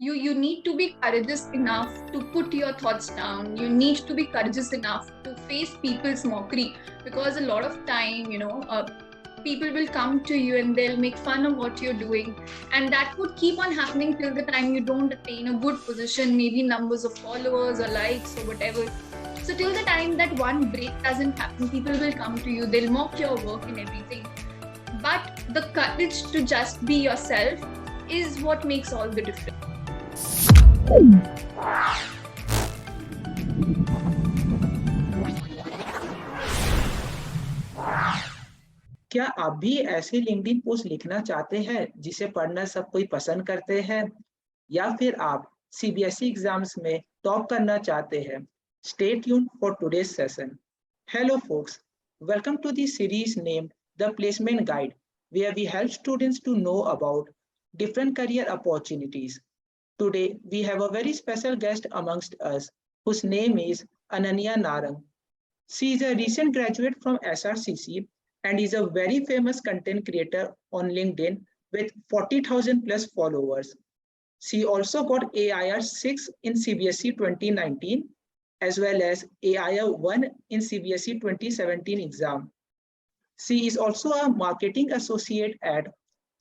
You need to be courageous enough to put your thoughts down. You need to be courageous enough to face people's mockery, because a lot of time, people will come to you and they'll make fun of what you're doing, and that would keep on happening till the time you don't attain a good position, maybe numbers of followers or likes or whatever. So till the time that one break doesn't happen, people will come to you, they'll mock your work and everything. But the courage to just be yourself is what makes all the difference. क्या आप भी ऐसे LinkedIn post लिखना चाहते हैं जिसे पढ़ना सब कोई पसंद करते हैं, या फिर आप सीबीएसई एग्जाम्स में टॉप करना चाहते हैं? Stay tuned for today's session. Hello folks, welcome to the series named The Placement Guide, where we help students to know about different career opportunities. Today we have a very special guest amongst us whose name is Ananya Narang. She is a recent graduate from SRCC and is a very famous content creator on LinkedIn with 40,000 plus followers. She also got AIR6 in CBSE 2019 as well as AIR1 in CBSE 2017 exam. She is also a marketing associate at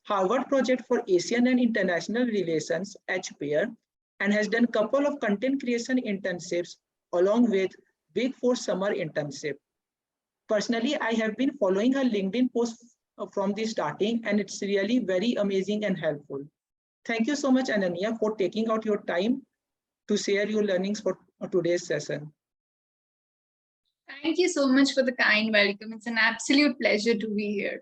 Harvard Project for Asian and International Relations, HPAIR, and has done a couple of content creation internships along with Big Four summer internship. Personally, I have been following her LinkedIn posts from the starting, and it's really very amazing and helpful. Thank you so much, Ananya, for taking out your time to share your learnings for today's session. Thank you so much for the kind welcome. It's an absolute pleasure to be here.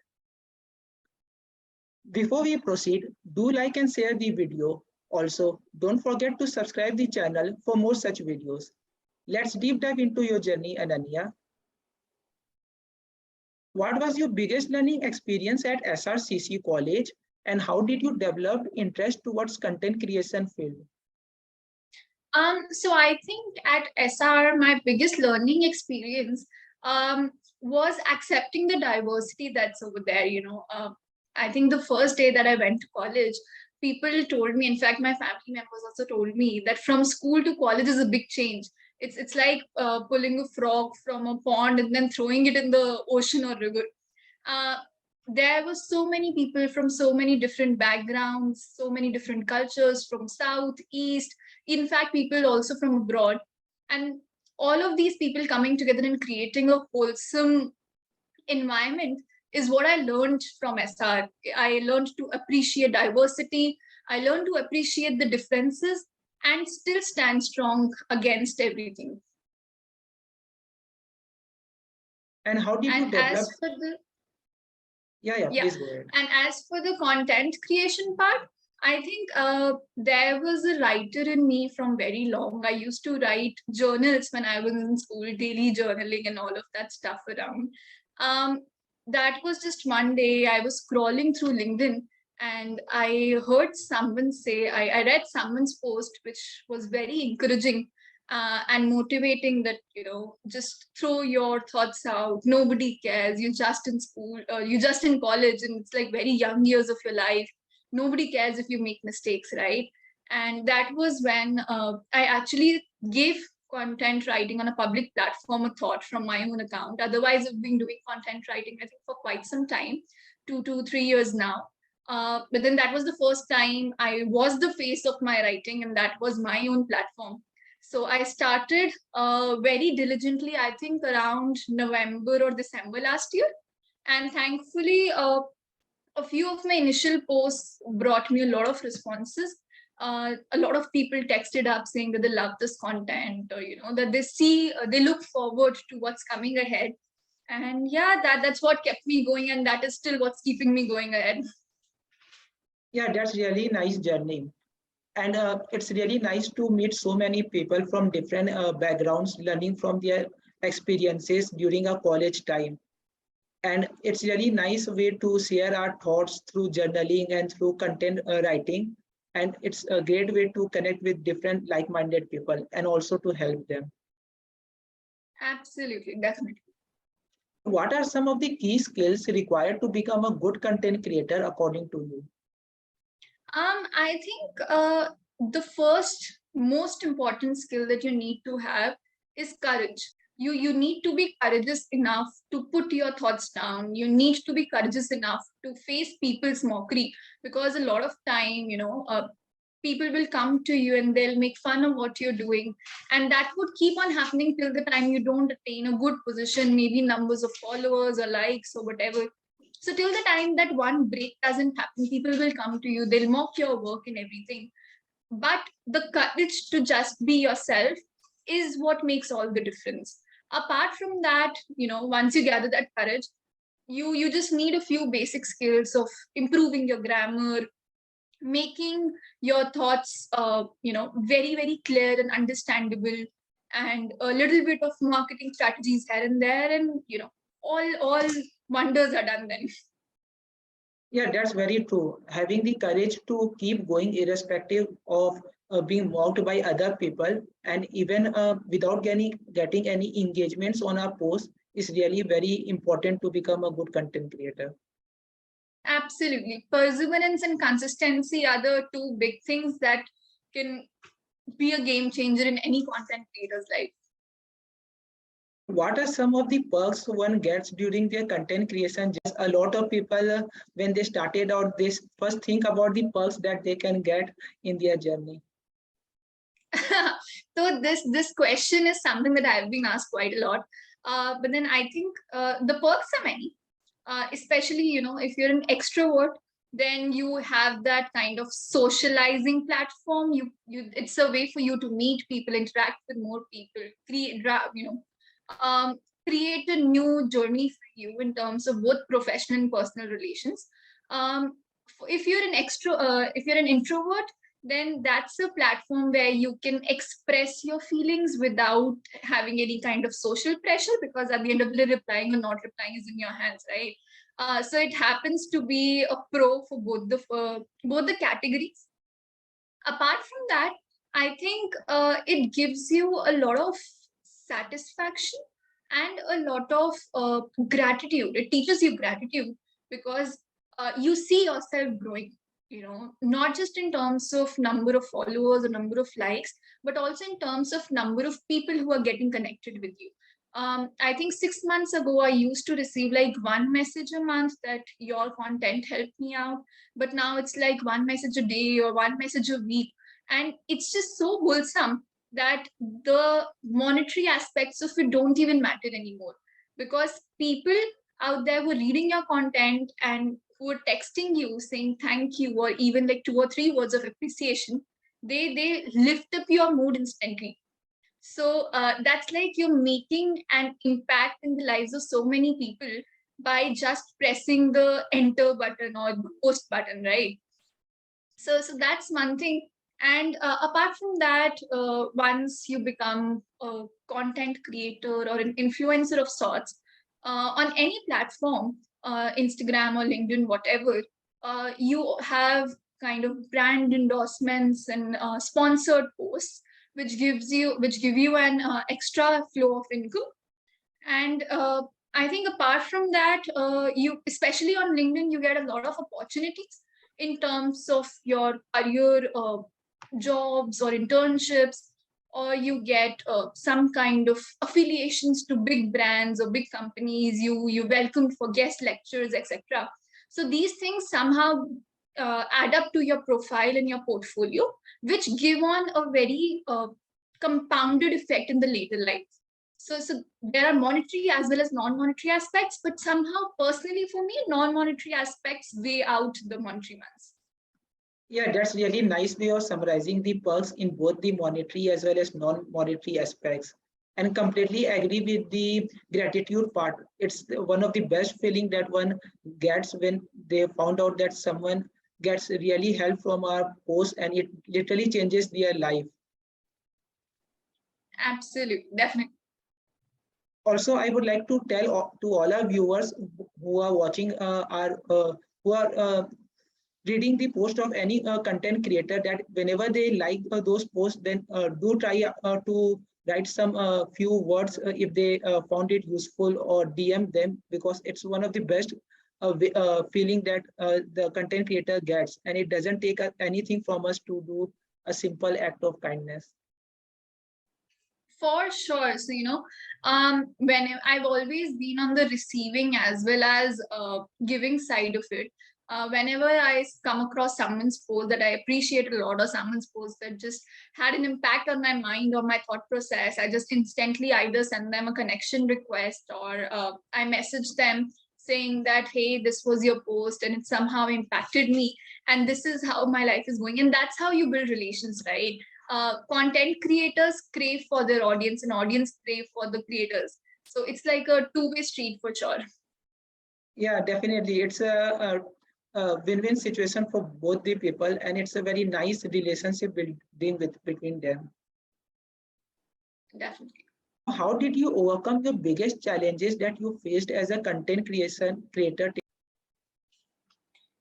Before we proceed, do like and share the video. Also, don't forget to subscribe the channel for more such videos. Let's deep dive into your journey, Ananya. What was your biggest learning experience at SRCC College, and how did you develop interest towards content creation field? So I think at SR, my biggest learning experience was accepting the diversity that's over there. I think the first day that I went to college, people told me, in fact, my family members also told me that from school to college is a big change. It's like pulling a frog from a pond and then throwing it in the ocean or river. There were so many people from so many different backgrounds, so many different cultures from South, East, in fact, people also from abroad. And all of these people coming together and creating a wholesome environment is what I learned from SR. I learned to appreciate diversity. I learned to appreciate the differences and still stand strong against everything. And how did you develop? As for the please go ahead. And as for the content creation part, I think there was a writer in me from very long. I used to write journals when I was in school, daily journaling and all of that stuff around. That was just one day I was scrolling through LinkedIn and I heard someone say, I read someone's post, which was very encouraging and motivating, that, just throw your thoughts out. Nobody cares. You're just in school, you're just in college, and it's like very young years of your life. Nobody cares if you make mistakes, right? And that was when I actually gave content writing on a public platform a thought from my own account. Otherwise, I've been doing content writing, I think, for quite some time, 2 to 3 years now. But then that was the first time I was the face of my writing, and that was my own platform. So I started very diligently, I think around November or December last year. And thankfully, a few of my initial posts brought me a lot of responses. A lot of people texted up saying that they love this content, or that they look forward to what's coming ahead. And yeah, that's what kept me going, and that is still what's keeping me going ahead. Yeah, that's really nice journey. And it's really nice to meet so many people from different backgrounds, learning from their experiences during a college time. And it's really nice way to share our thoughts through journaling and through content writing. And it's a great way to connect with different like-minded people and also to help them. Absolutely, definitely. What are some of the key skills required to become a good content creator according to you? I think the first most important skill that you need to have is courage. You need to be courageous enough to put your thoughts down. You need to be courageous enough to face people's mockery, because a lot of time, people will come to you and they'll make fun of what you're doing, and that would keep on happening till the time you don't attain a good position, maybe numbers of followers or likes or whatever. So till the time that one break doesn't happen, people will come to you, they'll mock your work and everything. But the courage to just be yourself is what makes all the difference. Apart from that, once you gather that courage, you just need a few basic skills of improving your grammar, making your thoughts very very clear and understandable, and a little bit of marketing strategies here and there, and all wonders are done then. Yeah, that's very true. Having the courage to keep going irrespective of being mocked by other people, and even without getting any engagements on our post, is really very important to become a good content creator. Absolutely, perseverance and consistency are the two big things that can be a game changer in any content creator's life. What are some of the perks one gets during their content creation? Just a lot of people, when they started out, they first think about the perks that they can get in their journey. So this question is something that I've been asked quite a lot. But then I think the perks are many. Especially, if you're an extrovert, then you have that kind of socializing platform. It's a way for you to meet people, interact with more people, create a new journey for you in terms of both professional and personal relations. If you're if you're an introvert, then that's a platform where you can express your feelings without having any kind of social pressure, because at the end of the day, replying or not replying is in your hands, right? So it happens to be a pro for both the categories. Apart from that, I think it gives you a lot of satisfaction and a lot of gratitude. It teaches you gratitude, because you see yourself growing, not just in terms of number of followers or number of likes, but also in terms of number of people who are getting connected with you. I think 6 months ago, I used to receive like one message a month that your content helped me out. But now it's like one message a day or one message a week. And it's just so wholesome that the monetary aspects of it don't even matter anymore, because people out there who are reading your content and who are texting you saying thank you, or even like 2 or 3 words of appreciation, they lift up your mood instantly. So that's like you're making an impact in the lives of so many people by just pressing the enter button or the post button, right? So that's one thing. And apart from that, once you become a content creator or an influencer of sorts on any platform, Instagram or LinkedIn, whatever, you have kind of brand endorsements and sponsored posts, which give you an extra flow of income. And I think apart from that, you, especially on LinkedIn, you get a lot of opportunities in terms of your career, jobs or internships, or you get some kind of affiliations to big brands or big companies. You welcomed for guest lectures, etc. So these things somehow add up to your profile and your portfolio, which give on a very compounded effect in the later life. So there are monetary as well as non-monetary aspects, but somehow personally for me, non-monetary aspects weigh out the monetary ones. Yeah, that's really nice way of summarizing the perks in both the monetary as well as non-monetary aspects. And completely agree with the gratitude part. It's one of the best feeling that one gets when they found out that someone gets really help from our post and it literally changes their life. Absolutely, definitely. Also, I would like to tell to all our viewers who are watching who are reading the post of any content creator, that whenever they like those posts, then do try to write some few words if they found it useful, or DM them, because it's one of the best feeling that the content creator gets, and it doesn't take anything from us to do a simple act of kindness? For sure. So, when I've always been on the receiving as well as giving side of it. Whenever I come across someone's post that I appreciate a lot, or someone's post that just had an impact on my mind or my thought process, I just instantly either send them a connection request, or I message them saying that, hey, this was your post and it somehow impacted me. And this is how my life is going. And that's how you build relations, right? Content creators crave for their audience and audience crave for the creators. So it's like a two-way street for sure. Yeah, definitely. It's a win-win situation for both the people, and it's a very nice relationship between them. Definitely. How did you overcome the biggest challenges that you faced as a content creator?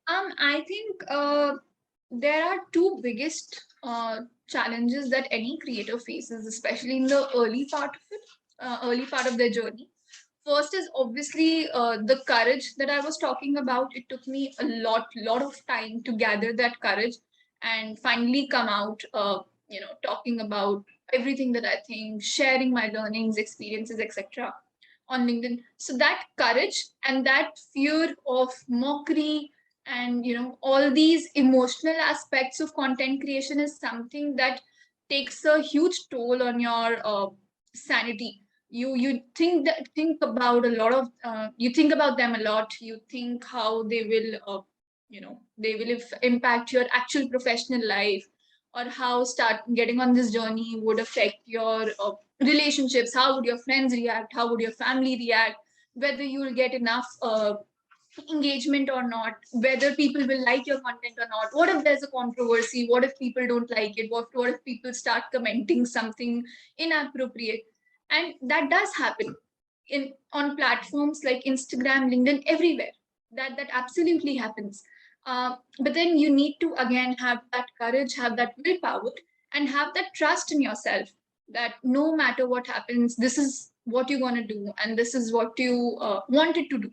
I think there are two biggest challenges that any creator faces, especially in the early part of it, early part of their journey. First is obviously the courage that I was talking about. It took me a lot of time to gather that courage and finally come out, talking about everything that I think, sharing my learnings, experiences, etc. on LinkedIn. So that courage and that fear of mockery and all these emotional aspects of content creation is something that takes a huge toll on your sanity. You think about a lot of you think about them a lot. You think how they will impact your actual professional life, or how start getting on this journey would affect your relationships. How would your friends react? How would your family react? Whether you will get enough engagement or not, whether people will like your content or not. What if there's a controversy? What if people don't like it? What if people start commenting something inappropriate? And that does happen in on platforms like Instagram, LinkedIn, everywhere. That absolutely happens. But then you need to again have that courage, have that willpower, and have that trust in yourself that no matter what happens, this is what you're going to do, and this is what you wanted to do,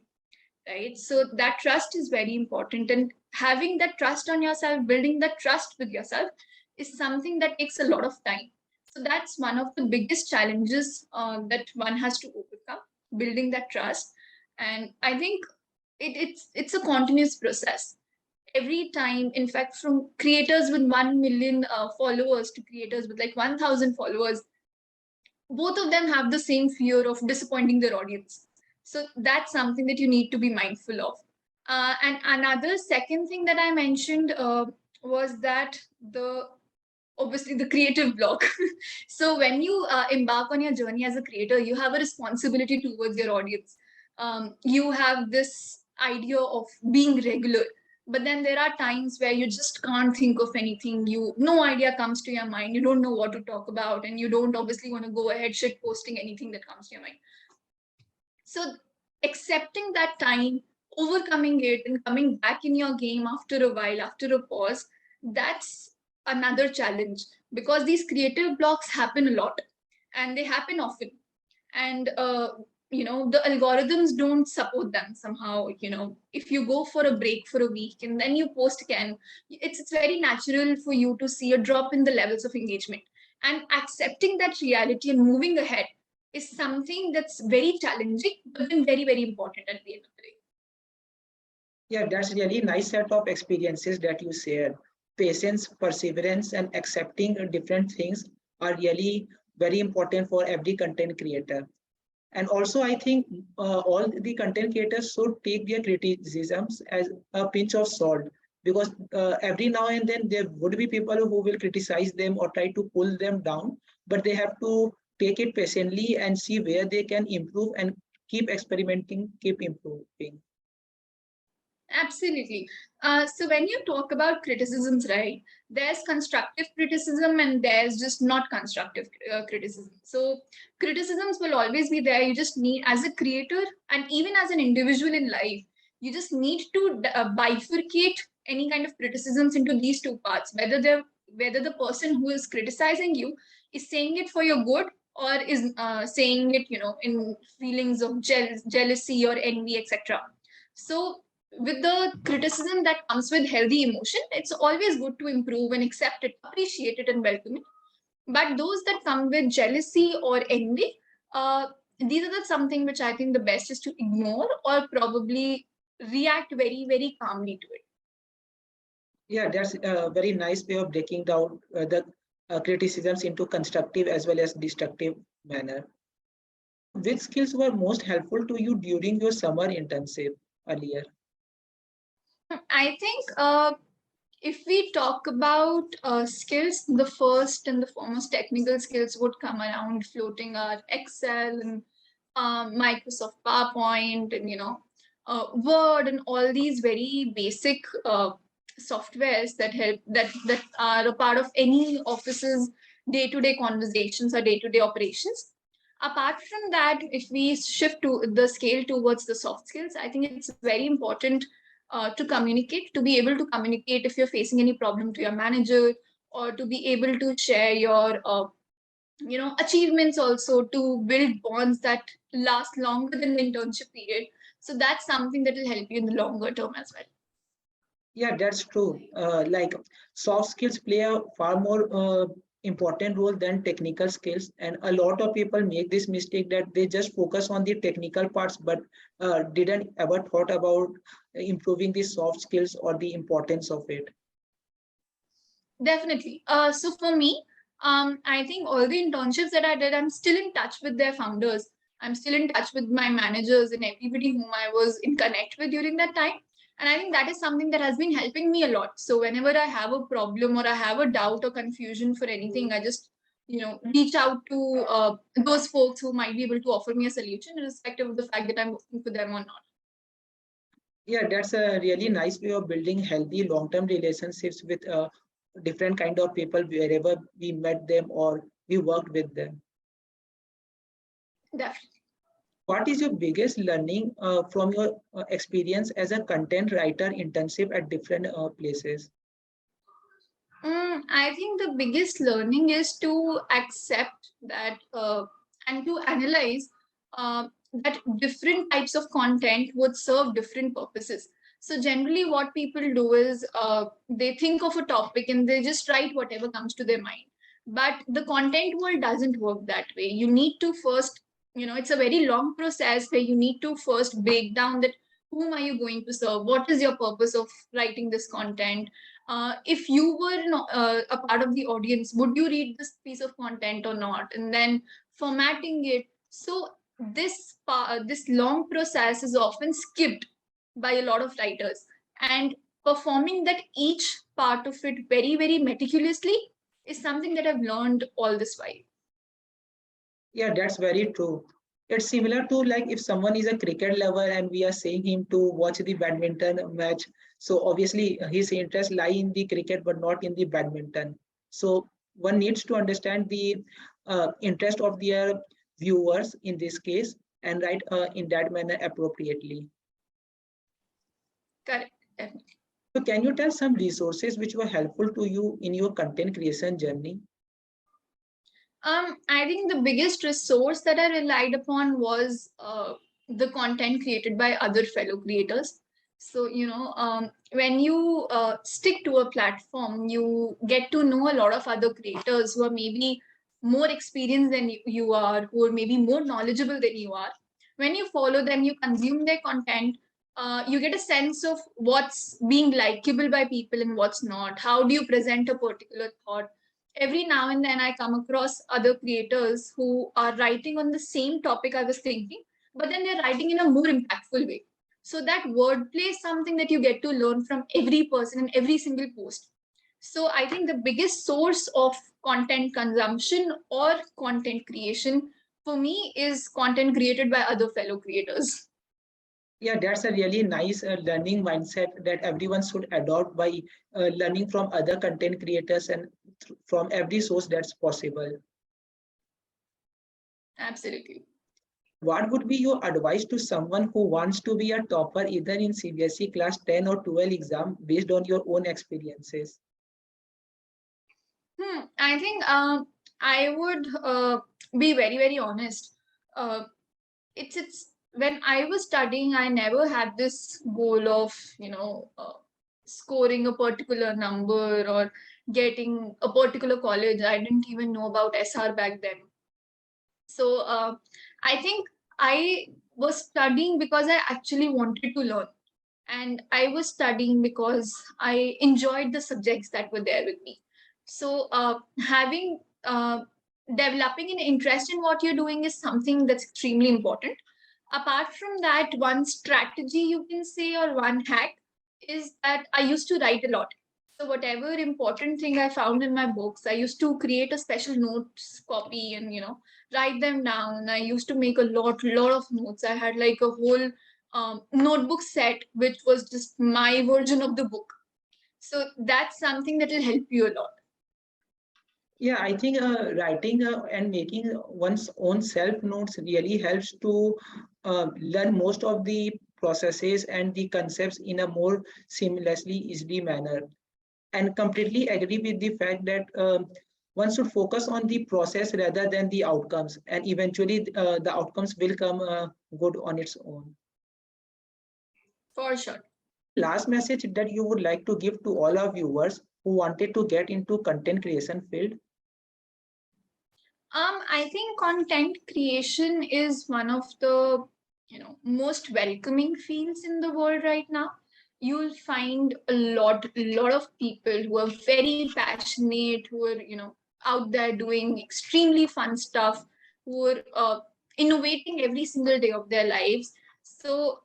right? So that trust is very important, and having that trust on yourself, building that trust with yourself, is something that takes a lot of time. So that's one of the biggest challenges that one has to overcome, building that trust. And I think it's a continuous process. Every time, in fact, from creators with 1 million followers to creators with like 1,000 followers, both of them have the same fear of disappointing their audience. So that's something that you need to be mindful of. And another second thing that I mentioned was that obviously the creative block. So when you embark on your journey as a creator, you have a responsibility towards your audience. You have this idea of being regular, but then there are times where you just can't think of anything. No idea comes to your mind. You don't know what to talk about, and you don't obviously want to go ahead shit posting anything that comes to your mind. So accepting that time, overcoming it, and coming back in your game after a while, after a pause, that's another challenge, because these creative blocks happen a lot and they happen often. And the algorithms don't support them somehow. If you go for a break for a week and then you post again, it's very natural for you to see a drop in the levels of engagement. And accepting that reality and moving ahead is something that's very challenging, but then very, very important at the end of the day. Yeah, that's really nice set of experiences that you share. Patience, perseverance, and accepting different things are really very important for every content creator. And also, I think all the content creators should take their criticisms as a pinch of salt, because every now and then there would be people who will criticize them or try to pull them down, but they have to take it patiently and see where they can improve and keep experimenting, keep improving. Absolutely. So when you talk about criticisms, right, there's constructive criticism and there's just not constructive criticism. So criticisms will always be there. You just need, as a creator and even as an individual in life, you just need to bifurcate any kind of criticisms into these two parts, whether the person who is criticizing you is saying it for your good, or is saying it, in feelings of jealousy or envy, etc. So with the criticism that comes with healthy emotion, it's always good to improve and accept it, appreciate it, and welcome it. But those that come with jealousy or envy, these are the something which I think the best is to ignore or probably react very, very calmly to it. Yeah, that's a very nice way of breaking down the criticisms into constructive as well as destructive manner. Which skills were most helpful to you during your summer internship earlier? I think if we talk about skills, the first and the foremost technical skills would come around floating our Excel and Microsoft PowerPoint and Word and all these very basic softwares that help that are a part of any office's day-to-day conversations or day-to-day operations. Apart from that, if we shift to the scale towards the soft skills, I think it's very important to communicate, to be able to communicate if you're facing any problem to your manager, or to be able to share your achievements, also to build bonds that last longer than the internship period. So that's something that will help you in the longer term as well. Yeah, that's true. Like soft skills play a far more important role than technical skills, and a lot of people make this mistake that they just focus on the technical parts, but didn't ever thought about improving the soft skills or the importance of it. Definitely. So for me, I think all the internships that I did, I'm still in touch with their founders. I'm still in touch with my managers and everybody whom I was in connect with during that time. And I think that is something that has been helping me a lot. So whenever I have a problem or I have a doubt or confusion for anything, I just reach out to those folks who might be able to offer me a solution, irrespective of the fact that I'm working for them or not. Yeah, that's a really nice way of building healthy long-term relationships with different kind of people wherever we met them or we worked with them. Definitely. What is your biggest learning from your experience as a content writer internship at different places? I think the biggest learning is to accept that and to analyze that different types of content would serve different purposes. So generally, what people do is they think of a topic and they just write whatever comes to their mind. But the content world doesn't work that way. You need to first, it's a very long process where you need to first break down that whom are you going to serve? What is your purpose of writing this content? If you were a part of the audience, would you read this piece of content or not? And then formatting it. So this long process is often skipped by a lot of writers, and performing that each part of it very, very meticulously is something that I've learned all this while. Yeah, that's very true. It's similar to like if someone is a cricket lover and we are saying him to watch the badminton match. So obviously his interest lie in the cricket but not in the badminton. So one needs to understand the interest of their viewers in this case and write in that manner appropriately. Correct, definitely. So can you tell some resources which were helpful to you in your content creation journey? I think the biggest resource that I relied upon was the content created by other fellow creators. So, when you stick to a platform, you get to know a lot of other creators who are maybe more experienced than you are, who are maybe more knowledgeable than you are. When you follow them, you consume their content, you get a sense of what's being likable by people and what's not. How do you present a particular thought? Every now and then I come across other creators who are writing on the same topic I was thinking, but then they're writing in a more impactful way. So that wordplay is something that you get to learn from every person in every single post. So I think the biggest source of content consumption or content creation for me is content created by other fellow creators. Yeah, that's a really nice learning mindset that everyone should adopt by learning from other content creators and from every source that's possible. Absolutely. What would be your advice to someone who wants to be a topper either in CBSE class 10 or 12 exam based on your own experiences? I think I would be very, very honest. It's when I was studying, I never had this goal of, scoring a particular number or getting a particular college. I didn't even know about SR back then. So I think I was studying because I actually wanted to learn. And I was studying because I enjoyed the subjects that were there with me. So having developing an interest in what you're doing is something that's extremely important. Apart from that, one strategy you can say, or one hack, is that I used to write a lot. So whatever important thing I found in my books, I used to create a special notes copy and write them down. I used to make a lot of notes. I had like a whole notebook set, which was just my version of the book. So that's something that will help you a lot. Yeah, I think writing and making one's own self notes really helps to learn most of the processes and the concepts in a more seamlessly, easily manner. And completely agree with the fact that one should focus on the process rather than the outcomes, and eventually the outcomes will come good on its own. For sure. Last message that you would like to give to all our viewers who wanted to get into content creation field? I think content creation is one of the most welcoming fields in the world right now. You'll find a lot of people who are very passionate, who are out there doing extremely fun stuff, who are innovating every single day of their lives. So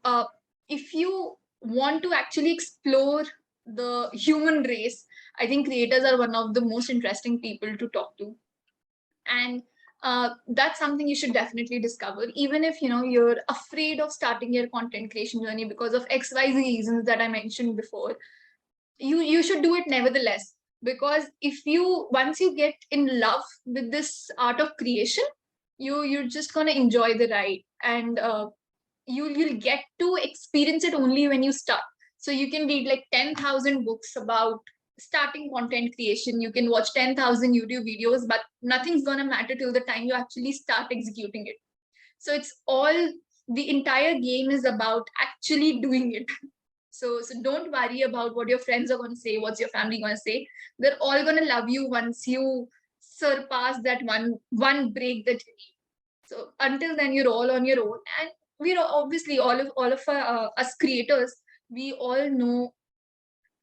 if you want to actually explore the human race, I think creators are one of the most interesting people to talk to. And that's something you should definitely discover, even if you're afraid of starting your content creation journey because of XYZ reasons that I mentioned before. You should do it nevertheless, because if you once you get in love with this art of creation, you're just going to enjoy the ride. And you'll get to experience it only when you start. So you can read like 10,000 books about starting content creation. You can watch 10,000 YouTube videos, but nothing's going to matter till the time you actually start executing it. So it's all, the entire game is about actually doing it. So don't worry about what your friends are going to say, what's your family going to say. They're all going to love you once you surpass that one break that you need. So until then, you're all on your own. And we're obviously all of us creators, we all know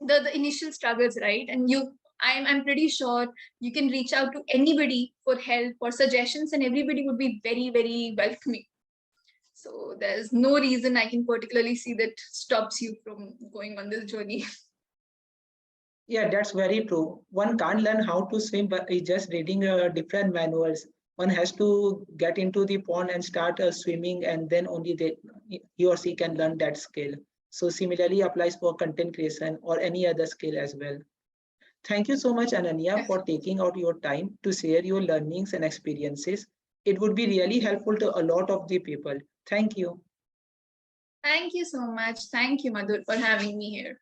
the initial struggles, right? And I'm pretty sure you can reach out to anybody for help or suggestions, and everybody would be very, very welcoming. So there's no reason I can particularly see that stops you from going on this journey. Yeah, that's very true. One can't learn how to swim by just reading different manuals. One has to get into the pond and start swimming, and then only he or she can learn that skill. So similarly applies for content creation or any other skill as well. Thank you so much, Ananya, for taking out your time to share your learnings and experiences. It would be really helpful to a lot of the people. Thank you. Thank you so much. Thank you, Madhur, for having me here.